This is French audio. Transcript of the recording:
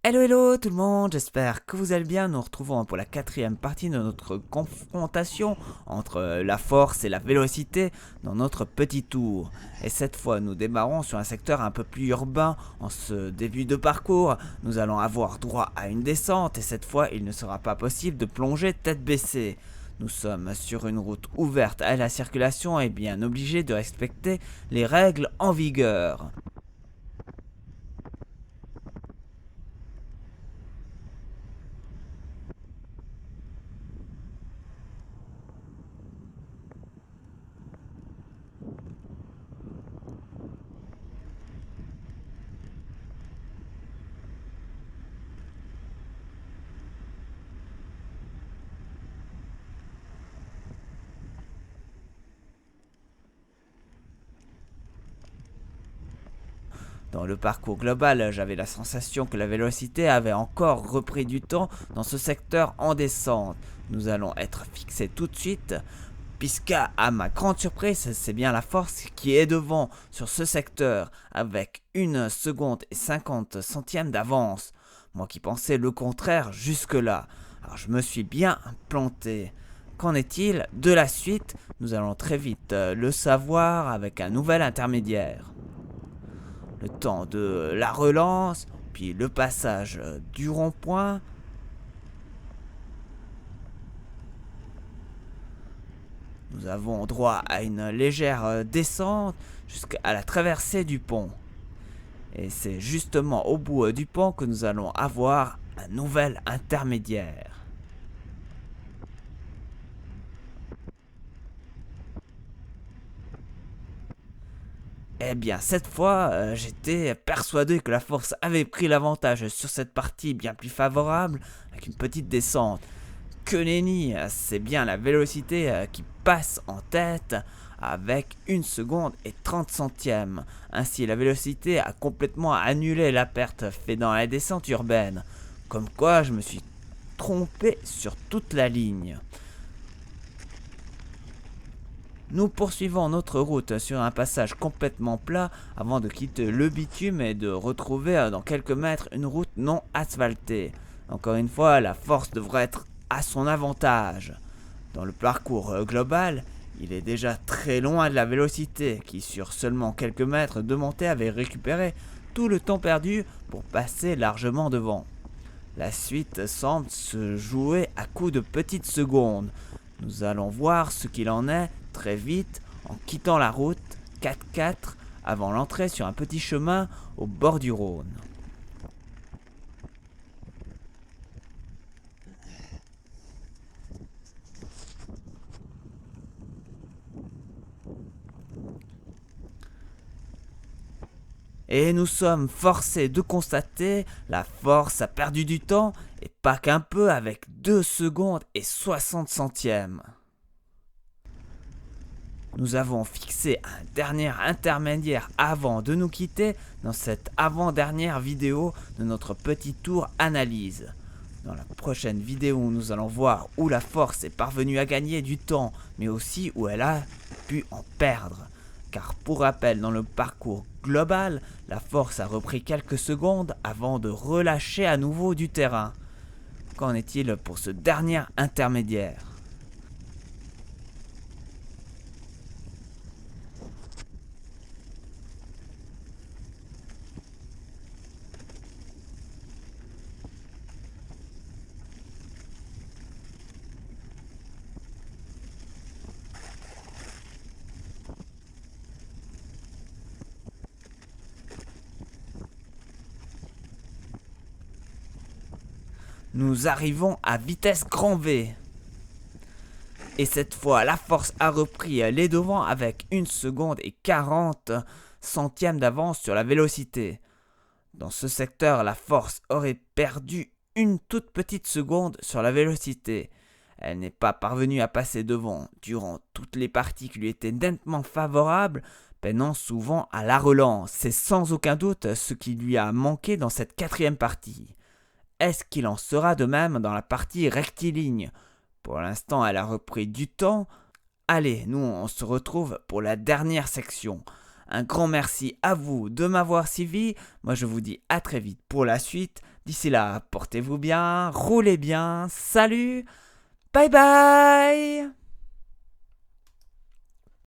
Hello hello tout le monde, j'espère que vous allez bien. Nous retrouvons pour la quatrième partie de notre confrontation entre la force et la vélocité dans notre petit tour. Et cette fois nous démarrons sur un secteur un peu plus urbain. En ce début de parcours, nous allons avoir droit à une descente et cette fois il ne sera pas possible de plonger tête baissée. Nous sommes sur une route ouverte à la circulation et bien obligés de respecter les règles en vigueur. Dans le parcours global, j'avais la sensation que la vélocité avait encore repris du temps dans ce secteur en descente. Nous allons être fixés tout de suite, puisque à ma grande surprise, c'est bien la force qui est devant sur ce secteur, avec 1 seconde et 50 centièmes d'avance. Moi qui pensais le contraire jusque-là. Alors je me suis bien planté. Qu'en est-il de la suite? Nous allons très vite le savoir avec un nouvel intermédiaire. Le temps de la relance, puis le passage du rond-point. Nous avons droit à une légère descente jusqu'à la traversée du pont. Et c'est justement au bout du pont que nous allons avoir un nouvel intermédiaire. Eh bien, cette fois, j'étais persuadé que la force avait pris l'avantage sur cette partie bien plus favorable, avec une petite descente. Que nenni, c'est bien la vélocité qui passe en tête avec 1 seconde et 30 centièmes. Ainsi, la vélocité a complètement annulé la perte faite dans la descente urbaine. Comme quoi, je me suis trompé sur toute la ligne. Nous poursuivons notre route sur un passage complètement plat avant de quitter le bitume et de retrouver dans quelques mètres une route non asphaltée. Encore une fois, la force devrait être à son avantage. Dans le parcours global, il est déjà très loin de la vélocité qui, sur seulement quelques mètres de montée, avait récupéré tout le temps perdu pour passer largement devant. La suite semble se jouer à coups de petites secondes. Nous allons voir ce qu'il en est très vite en quittant la route 4x4 avant l'entrée sur un petit chemin au bord du Rhône. Et nous sommes forcés de constater la force a perdu du temps et pas qu'un peu avec 2 secondes et 60 centièmes. Nous avons fixé un dernier intermédiaire avant de nous quitter dans cette avant-dernière vidéo de notre petit tour analyse. Dans la prochaine vidéo, nous allons voir où la force est parvenue à gagner du temps, mais aussi où elle a pu en perdre. Car pour rappel, dans le parcours global, la force a repris quelques secondes avant de relâcher à nouveau du terrain. Qu'en est-il pour ce dernier intermédiaire ? Nous arrivons à vitesse grand V. Et cette fois, la force a repris les devants avec 1 seconde et 40 centièmes d'avance sur la vélocité. Dans ce secteur, la force aurait perdu une toute petite seconde sur la vélocité. Elle n'est pas parvenue à passer devant durant toutes les parties qui lui étaient nettement favorables, peinant souvent à la relance. C'est sans aucun doute ce qui lui a manqué dans cette quatrième partie. Est-ce qu'il en sera de même dans la partie rectiligne ? Pour l'instant, elle a repris du temps. Allez, nous on se retrouve pour la dernière section. Un grand merci à vous de m'avoir suivi. Moi, je vous dis à très vite pour la suite. D'ici là, portez-vous bien, roulez bien, salut, bye bye.